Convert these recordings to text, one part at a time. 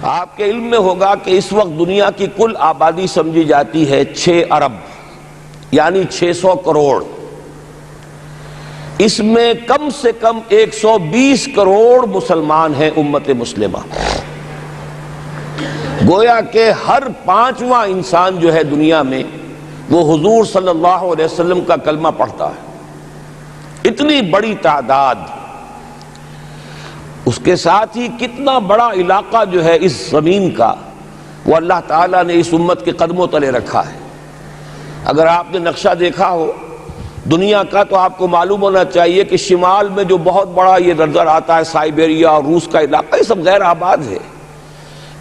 آپ کے علم میں ہوگا کہ اس وقت دنیا کی کل آبادی سمجھی جاتی ہے 6 ارب یعنی 600 کروڑ. اس میں کم سے کم 120 کروڑ مسلمان ہیں امت مسلمہ. گویا کہ ہر 5واں انسان جو ہے دنیا میں وہ حضور صلی اللہ علیہ وسلم کا کلمہ پڑھتا ہے. اتنی بڑی تعداد. اس کے ساتھ ہی کتنا بڑا علاقہ جو ہے اس زمین کا وہ اللہ تعالیٰ نے اس امت کے قدموں تلے رکھا ہے. اگر آپ نے نقشہ دیکھا ہو دنیا کا تو آپ کو معلوم ہونا چاہیے کہ شمال میں جو بہت بڑا یہ نظر آتا ہے سائبیریا اور روس کا علاقہ، یہ سب غیر آباد ہے.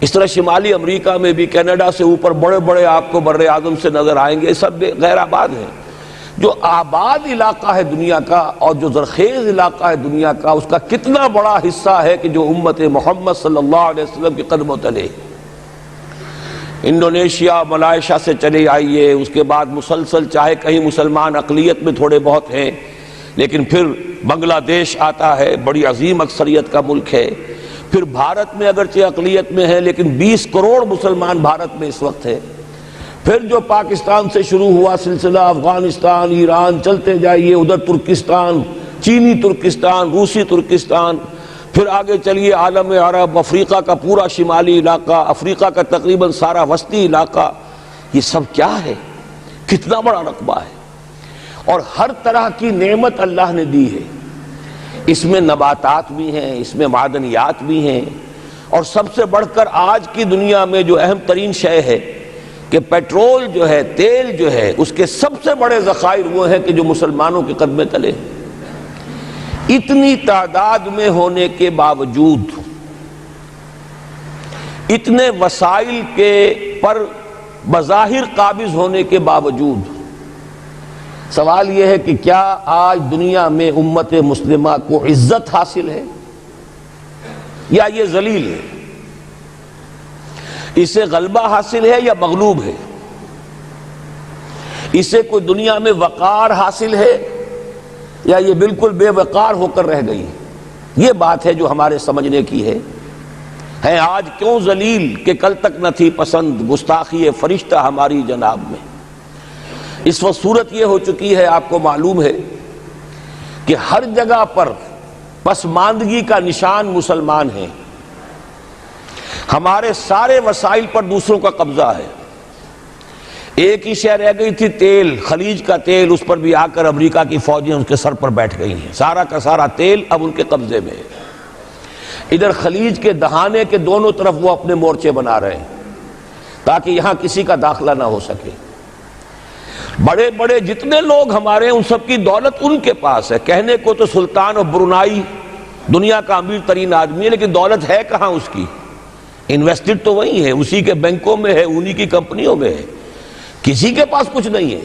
اس طرح شمالی امریکہ میں بھی کینیڈا سے اوپر بڑے بڑے آپ کو بر اعظم سے نظر آئیں گے، یہ سب غیر آباد ہیں. جو آباد علاقہ ہے دنیا کا اور جو زرخیز علاقہ ہے دنیا کا، اس کا کتنا بڑا حصہ ہے کہ جو امت محمد صلی اللہ علیہ وسلم کے قدموں تلے. انڈونیشیا ملائیشیا سے چلے آئیے، اس کے بعد مسلسل چاہے کہیں مسلمان اقلیت میں تھوڑے بہت ہیں، لیکن پھر بنگلہ دیش آتا ہے، بڑی عظیم اکثریت کا ملک ہے. پھر بھارت میں اگرچہ اقلیت میں ہے لیکن 20 کروڑ مسلمان بھارت میں اس وقت ہے. پھر جو پاکستان سے شروع ہوا سلسلہ، افغانستان، ایران، چلتے جائیے ادھر ترکستان، چینی ترکستان، روسی ترکستان، پھر آگے چلیے عالم عرب، افریقہ کا پورا شمالی علاقہ، افریقہ کا تقریباً سارا وسطی علاقہ. یہ سب کیا ہے؟ کتنا بڑا رقبہ ہے. اور ہر طرح کی نعمت اللہ نے دی ہے. اس میں نباتات بھی ہیں، اس میں معدنیات بھی ہیں، اور سب سے بڑھ کر آج کی دنیا میں جو اہم ترین شے ہے کہ پیٹرول جو ہے، تیل جو ہے، اس کے سب سے بڑے ذخائر وہ ہیں کہ جو مسلمانوں کے قدمے تلے. اتنی تعداد میں ہونے کے باوجود، اتنے وسائل کے پر بظاہر قابض ہونے کے باوجود، سوال یہ ہے کہ کیا آج دنیا میں امت مسلمہ کو عزت حاصل ہے یا یہ ذلیل ہے؟ اسے غلبہ حاصل ہے یا مغلوب ہے؟ اسے کوئی دنیا میں وقار حاصل ہے یا یہ بالکل بے وقار ہو کر رہ گئی؟ یہ بات ہے جو ہمارے سمجھنے کی ہے. آج کیوں ذلیل کہ کل تک نہ تھی پسند، گستاخی فرشتہ ہماری جناب میں. اس وقت صورت یہ ہو چکی ہے، آپ کو معلوم ہے کہ ہر جگہ پر پسماندگی کا نشان مسلمان ہیں. ہمارے سارے وسائل پر دوسروں کا قبضہ ہے. ایک ہی شے رہ گئی تھی، تیل، خلیج کا تیل، اس پر بھی آ کر امریکہ کی فوجیں ان کے سر پر بیٹھ گئی ہیں. سارا کا سارا تیل اب ان کے قبضے میں ہے. ادھر خلیج کے دہانے کے دونوں طرف وہ اپنے مورچے بنا رہے ہیں تاکہ یہاں کسی کا داخلہ نہ ہو سکے. بڑے بڑے جتنے لوگ ہمارے ہیں ان سب کی دولت ان کے پاس ہے. کہنے کو تو سلطان اور برونائی دنیا کا امیر ترین آدمی ہے، لیکن دولت ہے کہاں اس کی؟ انویسٹڈ تو وہی ہے، اسی کے بینکوں میں ہے، انہی کی کمپنیوں میں ہے. کسی کے پاس کچھ نہیں ہے.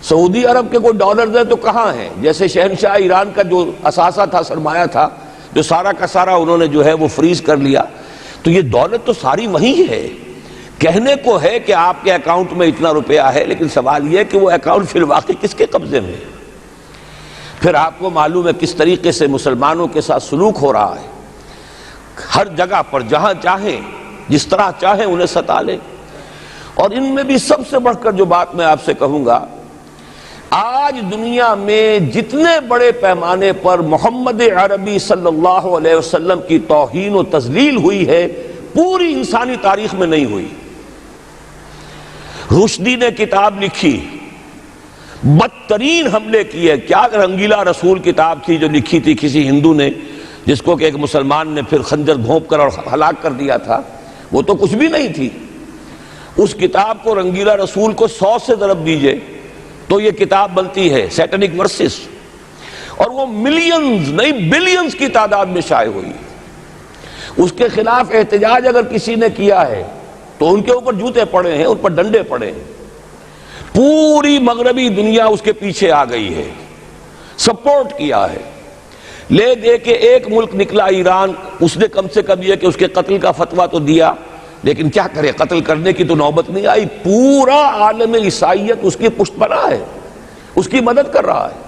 سعودی عرب کے کوئی ڈالرز ہیں تو کہاں ہیں؟ جیسے شہنشاہ ایران کا جو اثاثہ تھا، سرمایہ تھا، جو سارا کا سارا انہوں نے جو ہے وہ فریز کر لیا. تو یہ دولت تو ساری وہی ہے. کہنے کو ہے کہ آپ کے اکاؤنٹ میں اتنا روپیہ ہے، لیکن سوال یہ ہے کہ وہ اکاؤنٹ فی الواقع کس کے قبضے میں ہے؟ پھر آپ کو معلوم ہے کس طریقے سے مسلمانوں کے ساتھ سلوک ہو رہا ہے. ہر جگہ پر جہاں چاہیں، جس طرح چاہیں انہیں ستا لیں. اور ان میں بھی سب سے بڑھ کر جو بات میں آپ سے کہوں گا، آج دنیا میں جتنے بڑے پیمانے پر محمد عربی صلی اللہ علیہ وسلم کی توہین و تذلیل ہوئی ہے، پوری انسانی تاریخ میں نہیں ہوئی. رشدی نے کتاب لکھی، بدترین حملے کیے. کیا رنگیلا رسول کتاب تھی جو لکھی تھی کسی ہندو نے، جس کو کہ ایک مسلمان نے پھر خنجر گھونپ کر اور ہلاک کر دیا تھا. وہ تو کچھ بھی نہیں تھی. اس کتاب کو رنگیلا رسول کو 100 سے ضرب دیجئے تو یہ کتاب بنتی ہے سیٹنک ورسز، اور وہ ملینز نہیں بلینز کی تعداد میں شائع ہوئی. اس کے خلاف احتجاج اگر کسی نے کیا ہے تو ان کے اوپر جوتے پڑے ہیں، ان پر ڈنڈے پڑے ہیں. پوری مغربی دنیا اس کے پیچھے آ گئی ہے، سپورٹ کیا ہے. لے دے کے ایک ملک نکلا ایران، اس نے کم سے کم یہ کہ اس کے قتل کا فتویٰ تو دیا، لیکن کیا کرے، قتل کرنے کی تو نوبت نہیں آئی. پورا عالم عیسائیت اس کی پشت پناہ ہے، اس کی مدد کر رہا ہے.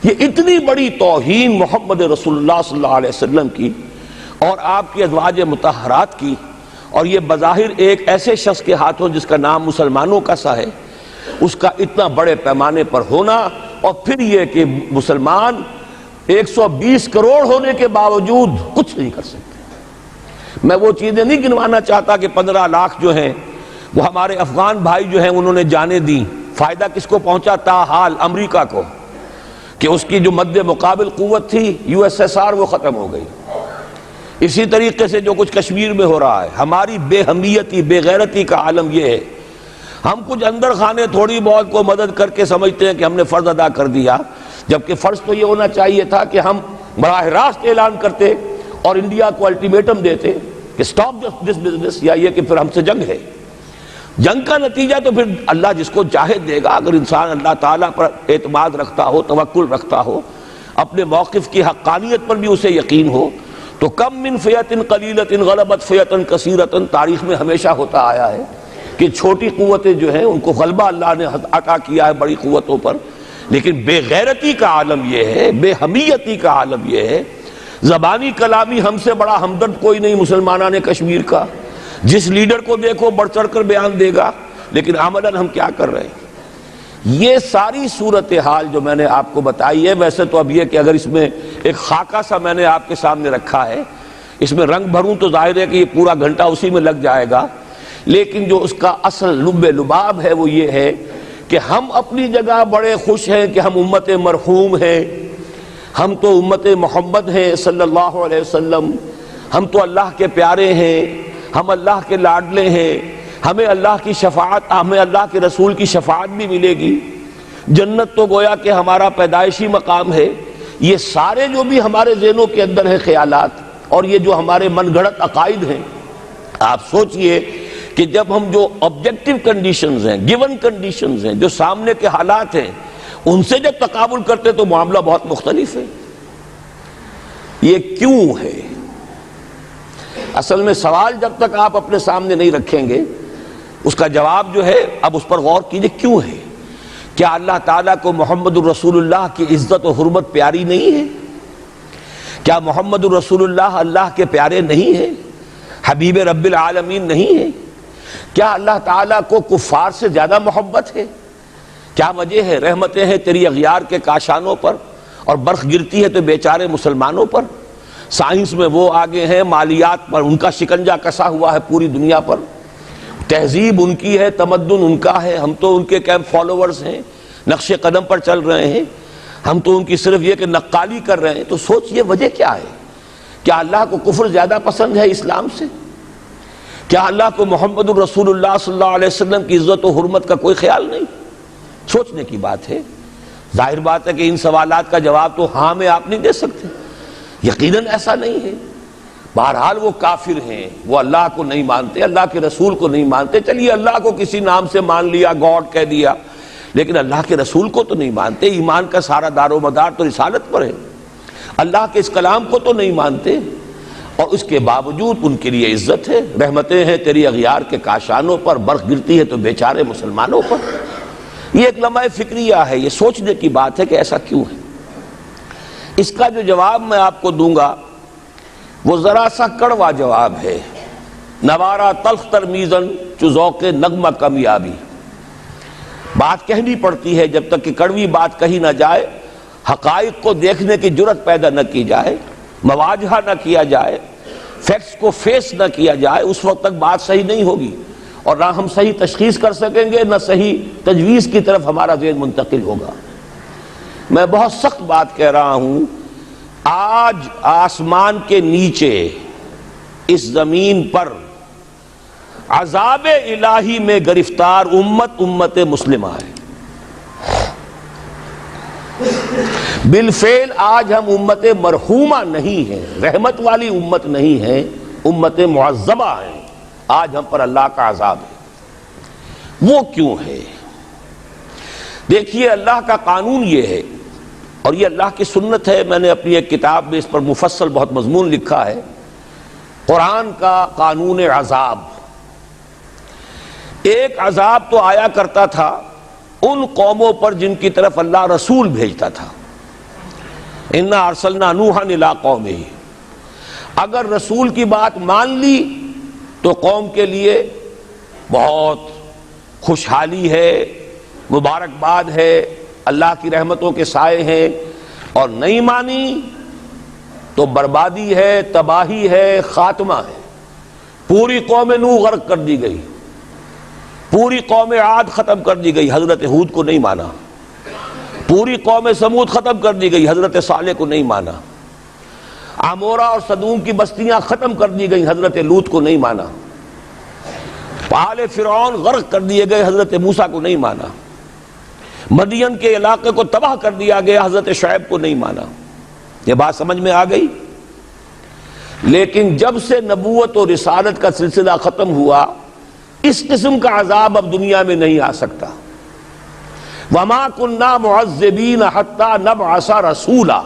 یہ اتنی بڑی توہین محمد رسول اللہ صلی اللہ علیہ وسلم کی اور آپ کی ازواج مطہرات کی اور یہ بظاہر ایک ایسے شخص کے ہاتھوں جس کا نام مسلمانوں کا سا ہے، اس کا اتنا بڑے پیمانے پر ہونا، اور پھر یہ کہ مسلمان 120 کروڑ ہونے کے باوجود کچھ نہیں کر سکتے۔ میں وہ چیزیں نہیں گنوانا چاہتا کہ 15 لاکھ جو ہیں وہ ہمارے افغان بھائی جو ہیں انہوں نے جانیں دیں، فائدہ کس کو پہنچا؟ تاحال امریکہ کو، کہ اس کی جو مد مقابل قوت تھی USSR وہ ختم ہو گئی۔ اسی طریقے سے جو کچھ کشمیر میں ہو رہا ہے، ہماری بے حمیتی، بے غیرتی کا عالم یہ ہے، ہم کچھ اندر خانے تھوڑی بہت کو مدد کر کے سمجھتے ہیں کہ ہم نے فرض ادا کر دیا، جبکہ فرض تو یہ ہونا چاہیے تھا کہ ہم براہ راست اعلان کرتے اور انڈیا کو الٹیمیٹم دیتے کہ سٹاپ دس بزنس، یا یہ کہ پھر ہم سے جنگ ہے۔ جنگ کا نتیجہ تو پھر اللہ جس کو چاہے دے گا، اگر انسان اللہ تعالیٰ پر اعتماد رکھتا ہو، توکل رکھتا ہو، اپنے موقف کی حقانیت پر بھی اسے یقین ہو، تو کم من فیۃ قلیلۃ غلبت فیۃ کثیرۃ، تاریخ میں ہمیشہ ہوتا آیا ہے کہ چھوٹی قوتیں جو ہیں ان کو غلبہ اللہ نے عطا کیا ہے بڑی قوتوں پر، لیکن بے غیرتی کا عالم یہ ہے، بے حمیتی کا عالم یہ ہے، زبانی کلامی ہم سے بڑا ہمدرد کوئی نہیں مسلمانان کشمیر کا، جس لیڈر کو دیکھو بڑھ چڑھ کر بیان دے گا، لیکن عملاً ہم کیا کر رہے ہیں؟ یہ ساری صورتحال جو میں نے آپ کو بتائی ہے، ویسے تو اب یہ کہ اگر اس میں ایک خاکہ سا میں نے آپ کے سامنے رکھا ہے، اس میں رنگ بھروں تو ظاہر ہے کہ یہ پورا گھنٹہ اسی میں لگ جائے گا، لیکن جو اس کا اصل لب لباب ہے وہ یہ ہے کہ ہم اپنی جگہ بڑے خوش ہیں کہ ہم امت مرحوم ہیں، ہم تو امت محمد ہیں صلی اللہ علیہ وسلم، ہم تو اللہ کے پیارے ہیں، ہم اللہ کے لاڈلے ہیں، ہمیں اللہ کی شفاعت، ہمیں اللہ کے رسول کی شفاعت بھی ملے گی، جنت تو گویا کہ ہمارا پیدائشی مقام ہے۔ یہ سارے جو بھی ہمارے ذہنوں کے اندر ہیں خیالات، اور یہ جو ہمارے من گھڑت عقائد ہیں، آپ سوچئے کہ جب ہم جو آبجیکٹیو کنڈیشنز ہیں، گیون کنڈیشنز ہیں، جو سامنے کے حالات ہیں، ان سے جب تقابل کرتے تو معاملہ بہت مختلف ہے۔ یہ کیوں ہے؟ اصل میں سوال جب تک آپ اپنے سامنے نہیں رکھیں گے، اس کا جواب جو ہے اب اس پر غور کیجئے، کیوں ہے؟ کیا اللہ تعالیٰ کو محمد الرسول اللہ کی عزت و حرمت پیاری نہیں ہے؟ کیا محمد الرسول اللہ اللہ کے پیارے نہیں ہیں؟ حبیب رب العالمین نہیں ہے؟ کیا اللہ تعالیٰ کو کفار سے زیادہ محبت ہے؟ کیا وجہ ہے؟ رحمتیں ہیں تیری اغیار کے کاشانوں پر، اور برف گرتی ہے تو بیچارے مسلمانوں پر۔ سائنس میں وہ آگے ہیں، مالیات پر ان کا شکنجہ کسا ہوا ہے پوری دنیا پر، تہذیب ان کی ہے، تمدن ان کا ہے، ہم تو ان کے کیمپ فالوورز ہیں، نقش قدم پر چل رہے ہیں، ہم تو ان کی صرف یہ کہ نقالی کر رہے ہیں۔ تو سوچئے وجہ کیا ہے؟ کیا اللہ کو کفر زیادہ پسند ہے اسلام سے؟ کیا اللہ کو محمد الرسول اللہ صلی اللہ علیہ وسلم کی عزت و حرمت کا کوئی خیال نہیں؟ سوچنے کی بات ہے۔ ظاہر بات ہے کہ ان سوالات کا جواب تو ہاں میں آپ نہیں دے سکتے، یقیناً ایسا نہیں ہے۔ بہرحال وہ کافر ہیں، وہ اللہ کو نہیں مانتے، اللہ کے رسول کو نہیں مانتے، چلیے اللہ کو کسی نام سے مان لیا، گاڈ کہہ دیا، لیکن اللہ کے رسول کو تو نہیں مانتے۔ ایمان کا سارا دار و مدار تو رسالت پر ہے، اللہ کے اس کلام کو تو نہیں مانتے، اور اس کے باوجود ان کے لیے عزت ہے۔ رحمتیں ہیں تیری اغیار کے کاشانوں پر، برف گرتی ہے تو بیچارے مسلمانوں پر۔ یہ ایک لمحہ فکریہ ہے، یہ سوچنے کی بات ہے کہ ایسا کیوں ہے۔ اس کا جو جواب میں آپ کو دوں گا وہ ذرا سا کڑوا جواب ہے، نوارا تلخ ترمیزن چو ذوق نغمہ کمیابی۔ بات کہنی پڑتی ہے، جب تک کہ کڑوی بات کہی نہ جائے، حقائق کو دیکھنے کی جرت پیدا نہ کی جائے، مواجہہ نہ کیا جائے، فیکٹس کو فیس نہ کیا جائے، اس وقت تک بات صحیح نہیں ہوگی، اور نہ ہم صحیح تشخیص کر سکیں گے، نہ صحیح تجویز کی طرف ہمارا ذہن منتقل ہوگا۔ میں بہت سخت بات کہہ رہا ہوں، آج آسمان کے نیچے اس زمین پر عذاب الہی میں گرفتار امت مسلمہ ہے۔ بالفعل آج ہم امت مرحومہ نہیں ہیں، رحمت والی امت نہیں ہیں، امت معذبہ ہیں۔ آج ہم پر اللہ کا عذاب ہے۔ وہ کیوں ہے؟ دیکھیے، اللہ کا قانون یہ ہے، اور یہ اللہ کی سنت ہے، میں نے اپنی ایک کتاب میں اس پر مفصل بہت مضمون لکھا ہے، قرآن کا قانون عذاب۔ ایک عذاب تو آیا کرتا تھا ان قوموں پر جن کی طرف اللہ رسول بھیجتا تھا، اِنَّا أَرْسَلْنَا نُوحًا إِلَىٰ قَوْمِهِ۔ اگر رسول کی بات مان لی تو قوم کے لیے بہت خوشحالی ہے، مبارکباد ہے، اللہ کی رحمتوں کے سائے ہیں، اور نہیں مانی تو بربادی ہے، تباہی ہے، خاتمہ ہے۔ پوری قوم نوح غرق کر دی گئی، پوری قوم عاد ختم کر دی گئی، حضرت ہود کو نہیں مانا۔ پوری قوم سمود ختم کر دی گئی، حضرت صالح کو نہیں مانا۔ عمورہ اور صدوم کی بستیاں ختم کر دی گئی، حضرت لوط کو نہیں مانا۔ آل فرعون غرق کر دیے گئے، حضرت موسیٰ کو نہیں مانا۔ مدین کے علاقے کو تباہ کر دیا گیا، حضرت شعیب کو نہیں مانا۔ یہ بات سمجھ میں آ گئی؟ لیکن جب سے نبوت اور رسالت کا سلسلہ ختم ہوا، اس قسم کا عذاب اب دنیا میں نہیں آ سکتا۔ وَمَا كُنَّا مُعَذِّبِينَ حَتَّى نَبْعَثَ رَسُولًا،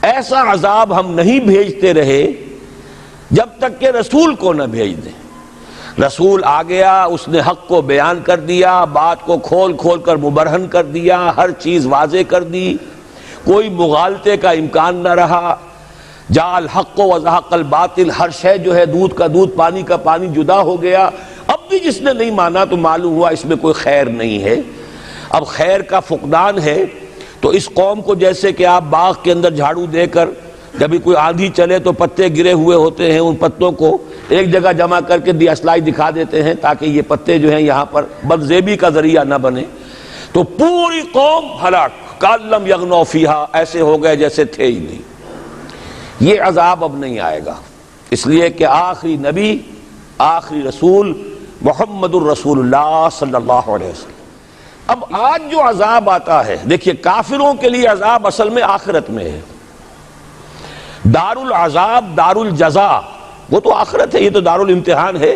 ایسا عذاب ہم نہیں بھیجتے رہے جب تک کہ رسول کو نہ بھیج دیں۔ رسول آ گیا، اس نے حق کو بیان کر دیا، بات کو کھول کھول کر مبرہن کر دیا، ہر چیز واضح کر دی، کوئی مغالطے کا امکان نہ رہا۔ جاء الحق وزهق الباطل، ہر شے جو ہے دودھ کا دودھ، پانی کا پانی جدا ہو گیا۔ اب بھی جس نے نہیں مانا تو معلوم ہوا اس میں کوئی خیر نہیں ہے، اب خیر کا فقدان ہے۔ تو اس قوم کو جیسے کہ آپ باغ کے اندر جھاڑو دے کر جب بھی کوئی آندھی چلے تو پتے گرے ہوئے ہوتے ہیں، ان پتوں کو ایک جگہ جمع کر کے دیاسلائی دکھا دیتے ہیں تاکہ یہ پتے جو ہیں یہاں پر بدزیبی کا ذریعہ نہ بنے، تو پوری قوم ہلاک، کأن لم یغنوا فیہا، ایسے ہو گئے جیسے تھے ہی نہیں۔ یہ عذاب اب نہیں آئے گا، اس لیے کہ آخری نبی، آخری رسول محمد الرسول اللہ صلی اللہ علیہ وسلم۔ اب آج جو عذاب آتا ہے، دیکھیے کافروں کے لیے عذاب اصل میں آخرت میں ہے۔ دار العذاب، دار الجزا، وہ تو آخرت ہے، یہ تو دار الامتحان ہے۔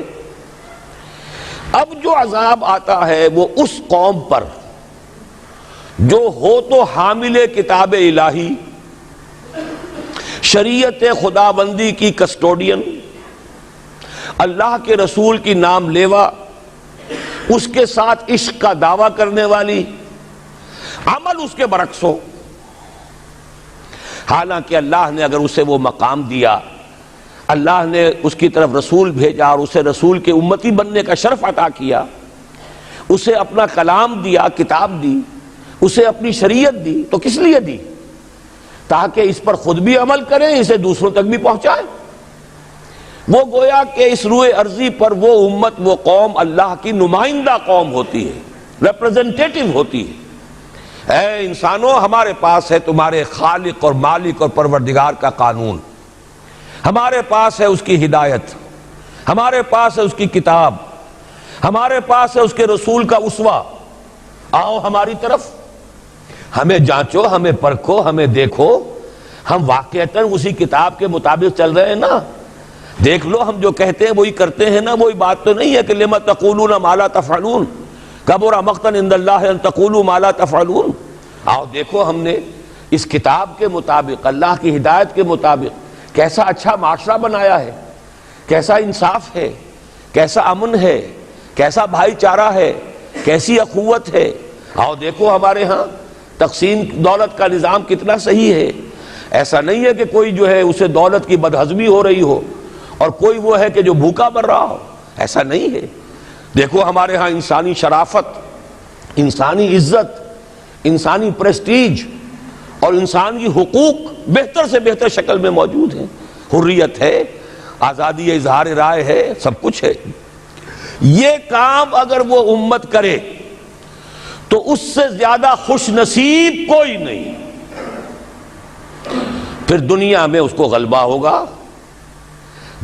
اب جو عذاب آتا ہے وہ اس قوم پر جو ہو تو حامل کتاب الہی، شریعت خداوندی کی کسٹوڈین، اللہ کے رسول کی نام لیوا، اس کے ساتھ عشق کا دعویٰ کرنے والی، عمل اس کے برعکس ہو۔ حالانکہ اللہ نے اگر اسے وہ مقام دیا، اللہ نے اس کی طرف رسول بھیجا اور اسے رسول کے امتی بننے کا شرف عطا کیا، اسے اپنا کلام دیا، کتاب دی، اسے اپنی شریعت دی، تو کس لیے دی؟ تاکہ اس پر خود بھی عمل کریں، اسے دوسروں تک بھی پہنچائیں۔ وہ گویا کہ اس روئے ارضی پر وہ امت، وہ قوم اللہ کی نمائندہ قوم ہوتی ہے، ریپرزنٹیٹو ہوتی ہے۔ اے انسانوں، ہمارے پاس ہے تمہارے خالق اور مالک اور پروردگار کا قانون، ہمارے پاس ہے اس کی ہدایت، ہمارے پاس ہے اس کی کتاب، ہمارے پاس ہے اس کے رسول کا اسوہ۔ آؤ ہماری طرف، ہمیں جانچو، ہمیں پرکھو، ہمیں دیکھو، ہم واقعتاً اسی کتاب کے مطابق چل رہے ہیں نا؟ دیکھ لو ہم جو کہتے ہیں وہی کرتے ہیں نا؟ وہی بات تو نہیں ہے کہ لما تقولون ما لا تفعلون، کبر مقتا عند اللہ ان تقولوا ما لا تفعلون۔ آؤ دیکھو ہم نے اس کتاب کے مطابق، اللہ کی ہدایت کے مطابق کیسا اچھا معاشرہ بنایا ہے، کیسا انصاف ہے، کیسا امن ہے، کیسا بھائی چارہ ہے، کیسی اخوت ہے۔ آؤ دیکھو ہمارے ہاں تقسیم دولت کا نظام کتنا صحیح ہے۔ ایسا نہیں ہے کہ کوئی جو ہے اسے دولت کی بدہضمی ہو رہی ہو اور کوئی وہ ہے کہ جو بھوکا مر رہا ہو، ایسا نہیں ہے۔ دیکھو ہمارے ہاں انسانی شرافت، انسانی عزت، انسانی پریسٹیج اور انسانی حقوق بہتر سے بہتر شکل میں موجود ہیں، حریت ہے، آزادی اظہار رائے ہے، سب کچھ ہے۔ یہ کام اگر وہ امت کرے تو اس سے زیادہ خوش نصیب کوئی نہیں۔ پھر دنیا میں اس کو غلبہ ہوگا،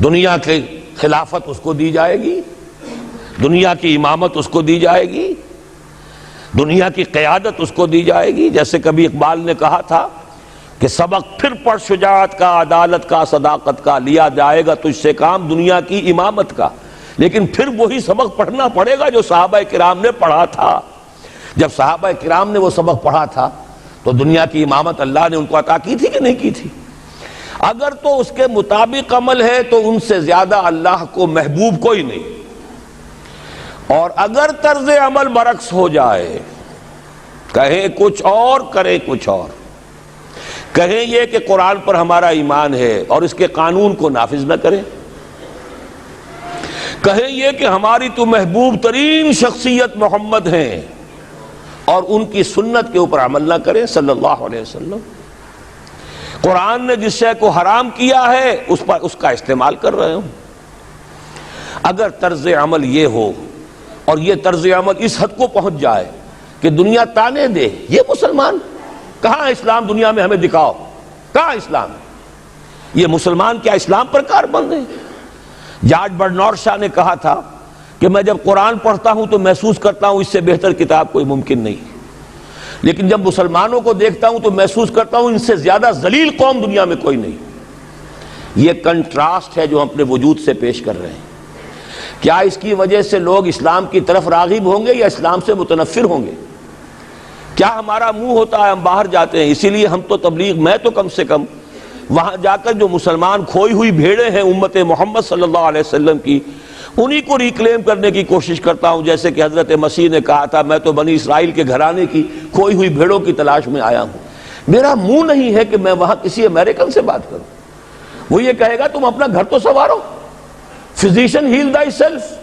دنیا کی خلافت اس کو دی جائے گی، دنیا کی امامت اس کو دی جائے گی، دنیا کی قیادت اس کو دی جائے گی۔ جیسے کبھی اقبال نے کہا تھا کہ سبق پھر پڑھ شجاعت کا، عدالت کا، صداقت کا، لیا جائے گا تجھ سے کام دنیا کی امامت کا۔ لیکن پھر وہی سبق پڑھنا پڑے گا جو صحابہ کرام نے پڑھا تھا۔ جب صحابہ کرام نے وہ سبق پڑھا تھا تو دنیا کی امامت اللہ نے ان کو عطا کی تھی کہ نہیں کی تھی؟ اگر تو اس کے مطابق عمل ہے تو ان سے زیادہ اللہ کو محبوب کوئی نہیں، اور اگر طرز عمل برعکس ہو جائے، کہیں کچھ اور کریں کچھ اور، کہیں یہ کہ قرآن پر ہمارا ایمان ہے اور اس کے قانون کو نافذ نہ کریں، کہیں یہ کہ ہماری تو محبوب ترین شخصیت محمد ہیں اور ان کی سنت کے اوپر عمل نہ کریں صلی اللہ علیہ وسلم. قرآن نے جس شے کو حرام کیا ہے اس کا استعمال کر رہے ہوں. اگر طرز عمل یہ ہو اور یہ طرز عمل اس حد کو پہنچ جائے کہ دنیا تانے دے یہ مسلمان کہاں اسلام دنیا میں ہمیں دکھاؤ, کہاں اسلام ہے؟ یہ مسلمان کیا اسلام پر کاربند ہیں؟ جارج برنارڈ شاہ نے کہا تھا کہ میں جب قرآن پڑھتا ہوں تو محسوس کرتا ہوں اس سے بہتر کتاب کوئی ممکن نہیں, لیکن جب مسلمانوں کو دیکھتا ہوں تو محسوس کرتا ہوں ان سے زیادہ ذلیل قوم دنیا میں کوئی نہیں. یہ کنٹراسٹ ہے جو ہم اپنے وجود سے پیش کر رہے ہیں. کیا اس کی وجہ سے لوگ اسلام کی طرف راغب ہوں گے یا اسلام سے متنفر ہوں گے؟ کیا ہمارا منہ ہوتا ہے ہم باہر جاتے ہیں؟ اسی لیے ہم تو تبلیغ, میں تو کم سے کم وہاں جا کر جو مسلمان کھوئی ہوئی بھیڑیں ہیں امت محمد صلی اللہ علیہ وسلم کی, انہی کو ریکلیم کرنے کی کوشش کرتا ہوں. جیسے کہ حضرت مسیح نے کہا تھا میں تو بنی اسرائیل کے گھرانے کی کھوئی ہوئی بھیڑوں کی تلاش میں آیا ہوں. میرا منہ نہیں ہے کہ میں وہاں کسی امریکن سے بات کروں. وہ یہ کہے گا تم اپنا گھر تو سنوارو, فزیشین ہیل تھائی سیلف.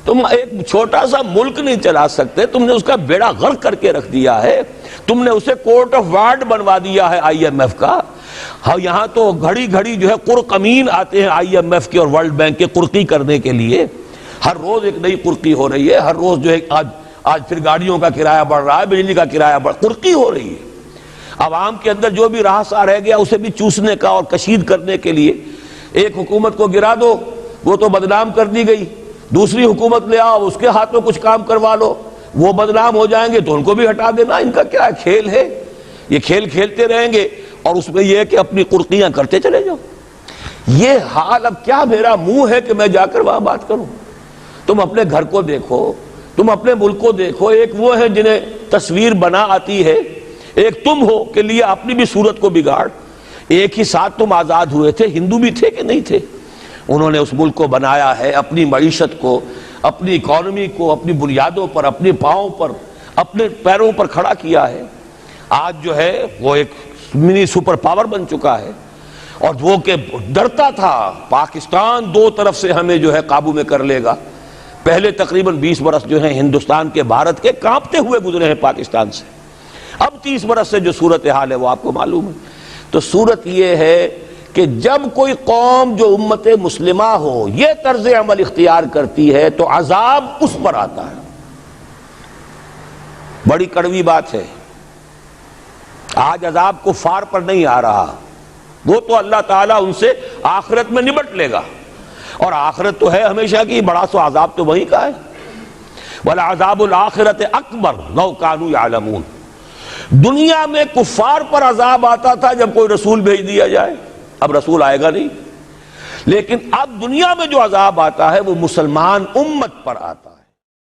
تم ایک چھوٹا سا ملک نہیں چلا سکتے, تم نے اس کا بیڑا غرق کر کے رکھ دیا ہے. تم نے اسے کورٹ آف وارڈ بنوا دیا ہے IMF کا. ہاں یہاں تو گھڑی گھڑی جو ہے قرقمین آتے ہیں IMF کے اور ورلڈ بینک کے قرقی کرنے کے لیے. ہر روز ایک نئی قرقی ہو رہی ہے, ہر روز جو ہے آج پھر گاڑیوں کا کرایہ بڑھ رہا ہے, بجلی کا کرایہ قرقی ہو رہی ہے. عوام کے اندر جو بھی رہا رہ گیا اسے بھی چوسنے کا اور کشید کرنے کے لیے. ایک حکومت کو گرا دو وہ تو بدنام کر دی گئی, دوسری حکومت لے آؤ اس کے ہاتھوں کچھ کام کروا لو, وہ بدنام ہو جائیں گے تو ان کو بھی ہٹا دینا. ان کا کیا کھیل ہے؟ یہ کھیل کھیلتے رہیں گے اور اس میں یہ ہے کہ اپنی قرقیاں کرتے چلے جاؤ. یہ حال اب کیا میرا منہ ہے کہ میں جا کر وہاں بات کروں؟ تم اپنے گھر کو دیکھو, تم اپنے ملک کو دیکھو. ایک وہ ہے جنہیں تصویر بنا آتی ہے, ایک تم ہو کہ لیا اپنی بھی صورت کو بگاڑ. ایک ہی ساتھ تم آزاد ہوئے تھے, ہندو بھی تھے کہ نہیں تھے. انہوں نے اس ملک کو بنایا ہے, اپنی معیشت کو, اپنی اکانومی کو اپنی بنیادوں پر, اپنے پاؤں پر, اپنے پیروں پر کھڑا کیا ہے. آج جو ہے وہ ایک منی سپر پاور بن چکا ہے, اور وہ کہ ڈرتا تھا پاکستان دو طرف سے ہمیں جو ہے قابو میں کر لے گا. پہلے تقریباً 20 برس جو ہیں ہندوستان کے, بھارت کے کانپتے ہوئے گزرے ہیں پاکستان سے. اب 30 برس سے جو صورتحال ہے وہ آپ کو معلوم ہے. تو صورت یہ ہے کہ جب کوئی قوم جو امت مسلمہ ہو یہ طرز عمل اختیار کرتی ہے تو عذاب اس پر آتا ہے. بڑی کڑوی بات ہے. آج عذاب کفار پر نہیں آ رہا, وہ تو اللہ تعالیٰ ان سے آخرت میں نمٹ لے گا, اور آخرت تو ہے ہمیشہ کی, بڑا سو عذاب تو وہی کا ہے. وَلَعَذَابُ الْآخِرَةِ أَكْبَرُ لَوْ كَانُوا يَعْلَمُونَ. دنیا میں کفار پر عذاب آتا تھا جب کوئی رسول بھیج دیا جائے, اب رسول آئے گا نہیں, لیکن اب دنیا میں جو عذاب آتا ہے وہ مسلمان امت پر آتا ہے.